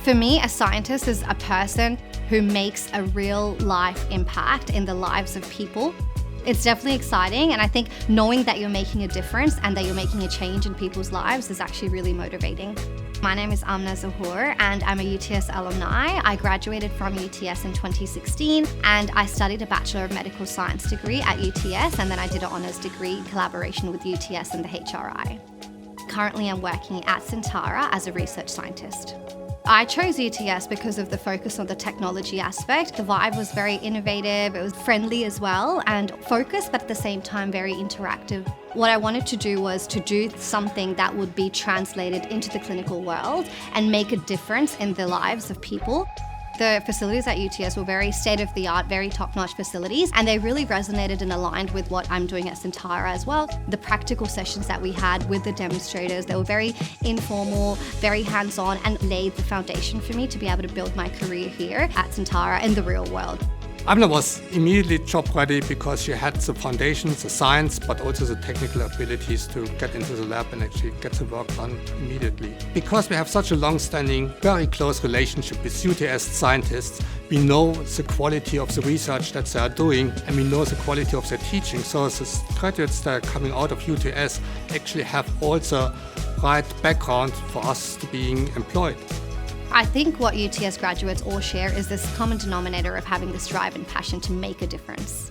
For me, a scientist is a person who makes a real life impact in the lives of people. It's definitely exciting, and I think knowing that you're making a difference and that you're making a change in people's lives is actually really motivating. My name is Amna Zahur and I'm a UTS alumni. I graduated from UTS in 2016 and I studied a Bachelor of Medical Science degree at UTS, and then I did an honours degree in collaboration with UTS and the HRI. Currently I'm working at Syntara as a research scientist. I chose UTS because of the focus on the technology aspect. The vibe was very innovative, it was friendly as well, and focused, but at the same time very interactive. What I wanted to do was to do something that would be translated into the clinical world and make a difference in the lives of people. The facilities at UTS were very state-of-the-art, very top-notch facilities, and they really resonated and aligned with what I'm doing at Syntara as well. The practical sessions that we had with the demonstrators, they were very informal, very hands-on, and laid the foundation for me to be able to build my career here at Syntara in the real world. Amna was immediately job ready because she had the foundations, the science, but also the technical abilities to get into the lab and actually get the work done immediately. Because we have such a long-standing, very close relationship with UTS scientists, we know the quality of the research that they are doing, and we know the quality of their teaching. So the graduates that are coming out of UTS actually have all the right background for us to being employed. I think what UTS graduates all share is this common denominator of having this drive and passion to make a difference.